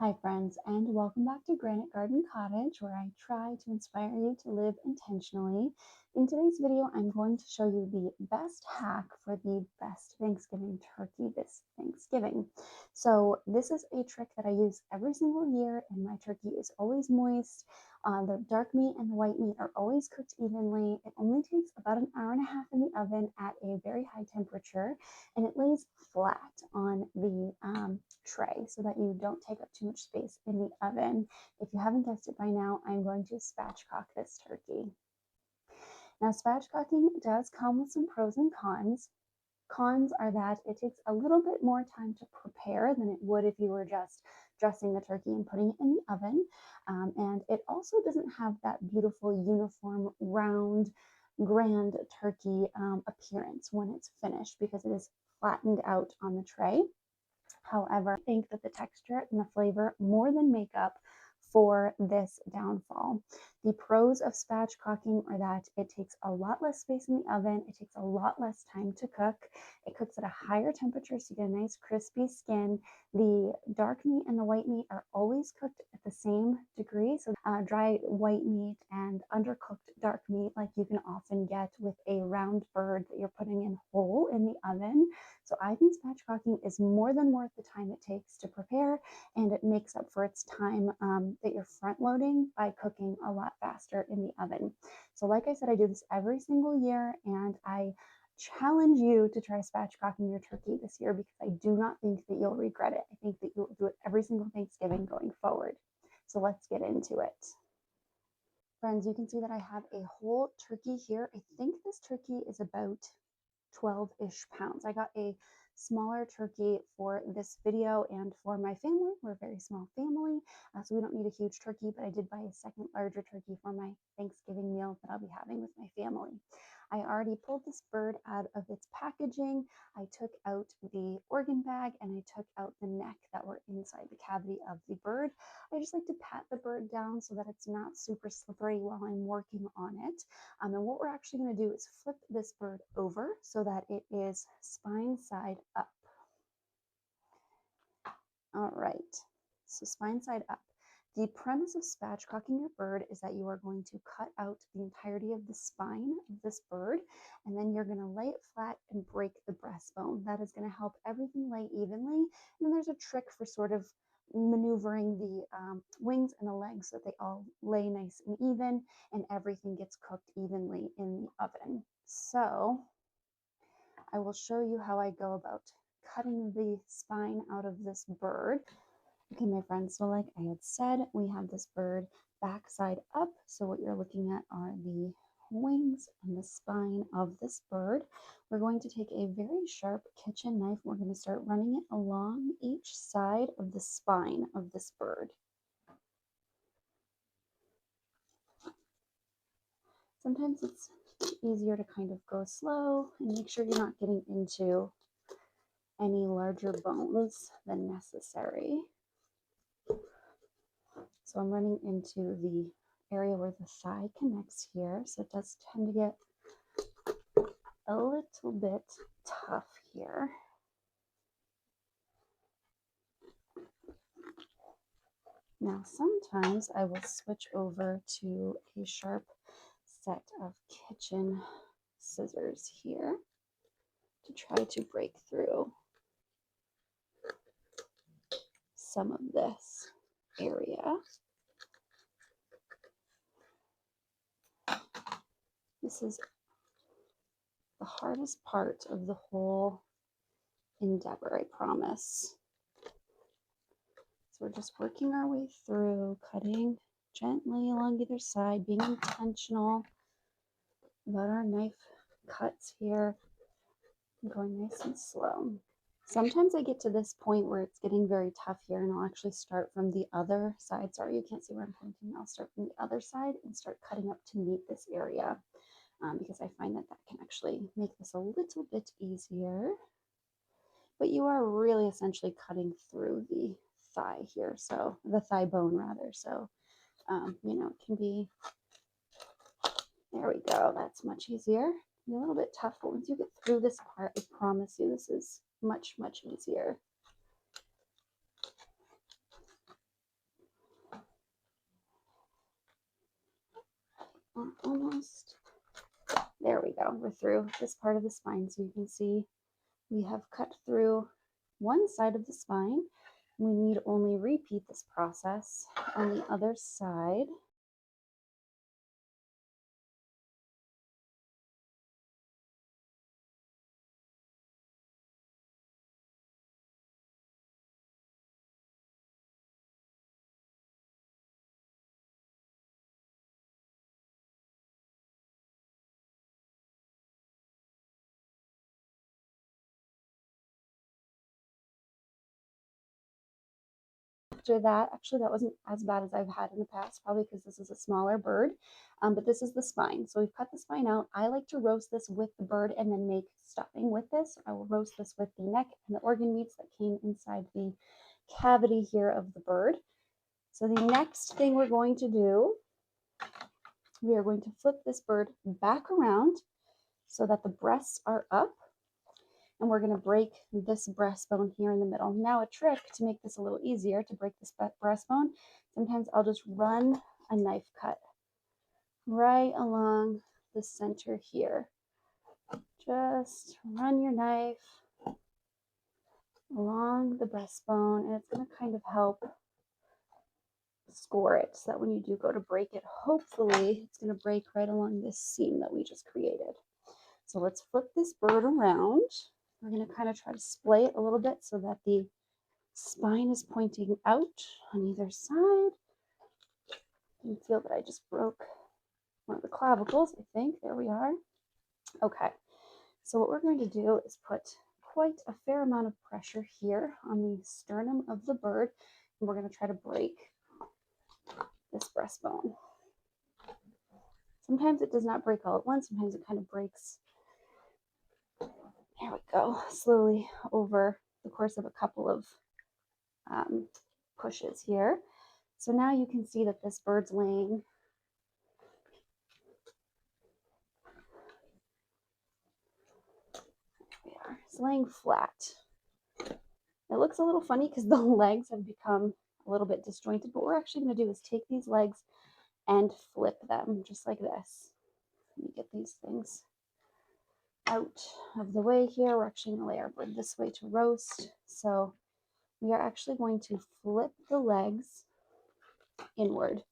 Hi friends, and welcome back to Granite Garden Cottage, where I try to inspire you to live intentionally. In today's video, I'm going to show you the best hack for the best Thanksgiving turkey this Thanksgiving. So this is a trick that I use every single year, and my turkey is always moist. The dark meat and the white meat are always cooked evenly. It only takes about an hour and a half in the oven at a very high temperature, and it lays flat on the tray so that you don't take up too much space in the oven. If you haven't guessed it by now, I'm going to spatchcock this turkey. Now, spatchcocking does come with some pros and cons. Cons are that it takes a little bit more time to prepare than it would if you were just dressing the turkey and putting it in the oven. And it also doesn't have that beautiful, uniform, round, grand turkey appearance when it's finished because it is flattened out on the tray. However, I think that the texture and the flavor more than make up for this downfall. The pros of spatchcocking are that it takes a lot less space in the oven, it takes a lot less time to cook, it cooks at a higher temperature so you get a nice crispy skin. The dark meat and the white meat are always cooked at the same degree, so dry white meat and undercooked dark meat like you can often get with a round bird that you're putting in whole in the oven. So I think spatchcocking is more than worth the time it takes to prepare, and it makes up for its time that you're front loading by cooking a lot faster in the oven. So like I said, I do this every single year, and I challenge you to try spatchcocking your turkey this year because I do not think that you'll regret it. I think that you'll do it every single Thanksgiving going forward. So let's get into it. Friends, you can see that I have a whole turkey here. I think this turkey is about 12-ish pounds. I got a smaller turkey for this video and for my family. We're a very small family, so we don't need a huge turkey, but I did buy a second larger turkey for my Thanksgiving meal that I'll be having with my family. I already pulled this bird out of its packaging. I took out the organ bag and I took out the neck that were inside the cavity of the bird. I just like to pat the bird down so that it's not super slippery while I'm working on it. And what we're actually going to do is flip this bird over so that it is spine side up. All right, so spine side up. The premise of spatchcocking your bird is that you are going to cut out the entirety of the spine of this bird, and then you're going to lay it flat and break the breastbone. That is going to help everything lay evenly. And then there's a trick for sort of maneuvering the wings and the legs so that they all lay nice and even and everything gets cooked evenly in the oven. So I will show you how I go about cutting the spine out of this bird. Okay, my friends, so like I had said, we have this bird backside up. So what you're looking at are the wings and the spine of this bird. We're going to take a very sharp kitchen knife. We're going to start running it along each side of the spine of this bird. Sometimes it's easier to kind of go slow and make sure you're not getting into any larger bones than necessary. So I'm running into the area where the thigh connects here. So it does tend to get a little bit tough here. Now, sometimes I will switch over to a sharp set of kitchen scissors here to try to break through some of this area. This is the hardest part of the whole endeavor, I promise. So we're just working our way through, cutting gently along either side, being intentional about our knife cuts here, going nice and slow. Sometimes I get to this point where it's getting very tough here, and I'll actually start from the other side. Sorry, you can't see where I'm pointing. I'll start from the other side and start cutting up to meet this area because I find that that can actually make this a little bit easier. But you are really essentially cutting through the thigh here, so the thigh bone rather. So, you know, it can be, there we go. That's much easier. A little bit tough, but once you get through this part, I promise you this is much, much easier. almost. There we go. We're through this part of the spine. So you can see we have cut through one side of the spine. We need only repeat this process on the other side. After that, actually that wasn't as bad as I've had in the past, probably because this is a smaller bird, but this is the spine. So we've cut the spine out. I like to roast this with the bird and then make stuffing with this. I will roast this with the neck and the organ meats that came inside the cavity here of the bird. So the next thing we're going to do, we are going to flip this bird back around so that the breasts are up. And we're going to break this breastbone here in the middle. Now a trick to make this a little easier to break this breastbone, sometimes I'll just run a knife cut right along the center here. Just run your knife along the breastbone, and it's going to kind of help score it so that when you do go to break it, hopefully it's going to break right along this seam that we just created. So let's flip this bird around. We're going to kind of try to splay it a little bit so that the spine is pointing out on either side. You can feel that I just broke one of the clavicles, I think. There we are. Okay, so what we're going to do is put quite a fair amount of pressure here on the sternum of the bird, and we're going to try to break this breastbone. Sometimes it does not break all at once. Sometimes it kind of breaks, there we go, slowly over the course of a couple of pushes here. So now you can see that this bird's laying it's laying flat. It looks a little funny because the legs have become a little bit disjointed, but what we're actually going to do is take these legs and flip them just like this. Let me get these things out of the way here. We're actually going to lay our bird this way to roast. So we are actually going to flip the legs inward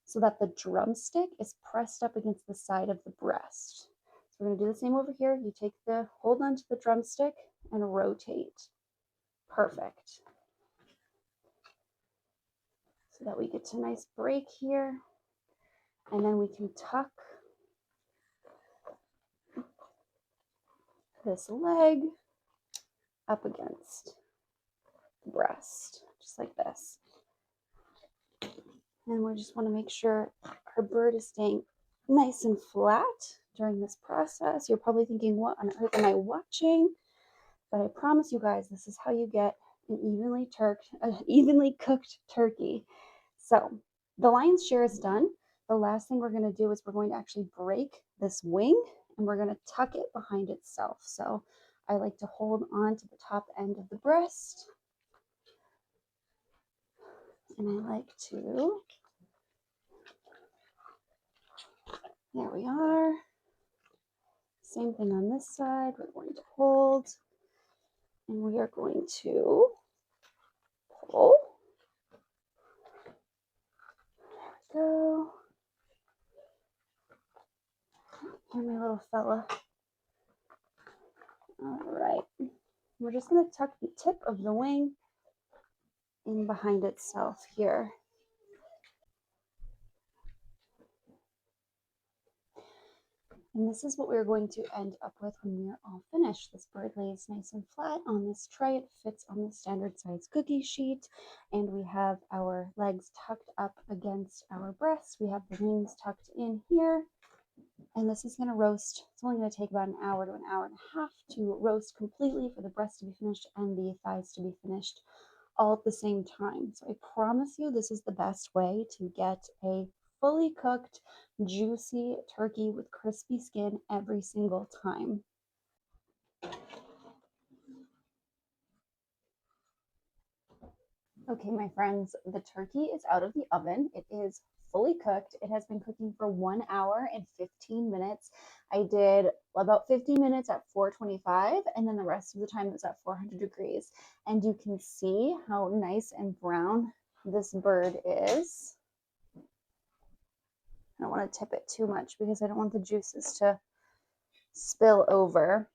so that the drumstick is pressed up against the side of the breast. So we're going to do the same over here. You take the, hold on to the drumstick and rotate. Perfect. So that we get a nice break here. And then we can tuck this leg up against the breast, just like this. And we just want to make sure our bird is staying nice and flat during this process. You're probably thinking, what on earth am I watching? But I promise you guys, this is how you get an evenly cooked turkey. So the lion's share is done. The last thing we're going to do is we're going to actually break this wing and we're going to tuck it behind itself. So I like to hold on to the top end of the breast. And I like to, there we are. Same thing on this side. We're going to hold and we are going to pull. There we go. Here, my little fella. All right. We're just going to tuck the tip of the wing in behind itself here. And this is what we're going to end up with when we are all finished. This bird lays nice and flat on this tray. It fits on the standard size cookie sheet. And we have our legs tucked up against our breasts. We have the wings tucked in here. And this is going to roast. It's only going to take about an hour to an hour and a half to roast completely, for the breast to be finished and the thighs to be finished all at the same time. So I promise you this is the best way to get a fully cooked, juicy turkey with crispy skin every single time. Okay, my friends, the turkey is out of the oven. It is fully cooked. It has been cooking for 1 hour and 15 minutes. I did about 50 minutes at 425, and then the rest of the time it was at 400 degrees. And you can see how nice and brown this bird is. I don't want to tip it too much because I don't want the juices to spill over.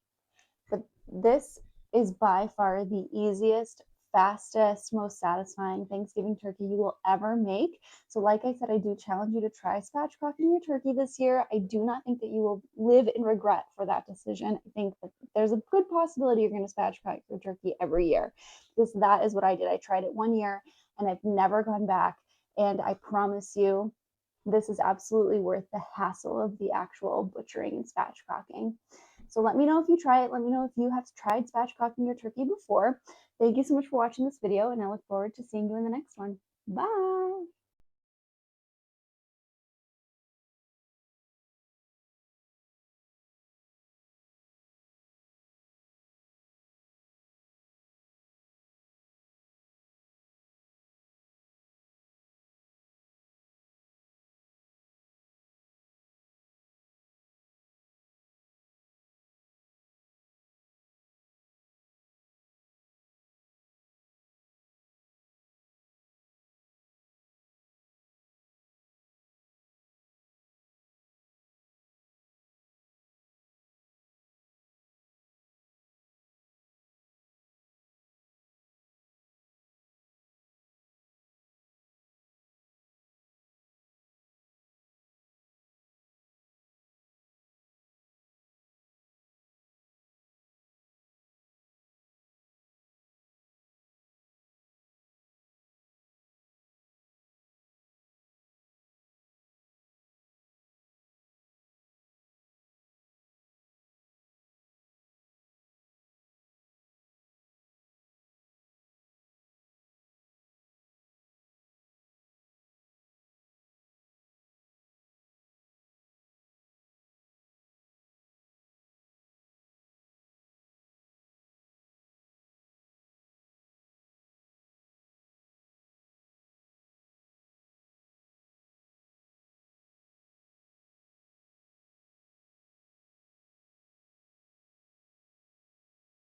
But this is by far the easiest, fastest, most satisfying Thanksgiving turkey you will ever make. So, like I said, I do challenge you to try spatchcocking your turkey this year. I do not think that you will live in regret for that decision. I think that there's a good possibility you're going to spatchcock your turkey every year, because that is what I did. I tried it 1 year and I've never gone back. And I promise you, this is absolutely worth the hassle of the actual butchering and spatchcocking. So let me know if you try it. Let me know if you have tried spatchcocking your turkey before. Thank you so much for watching this video, and I look forward to seeing you in the next one. Bye!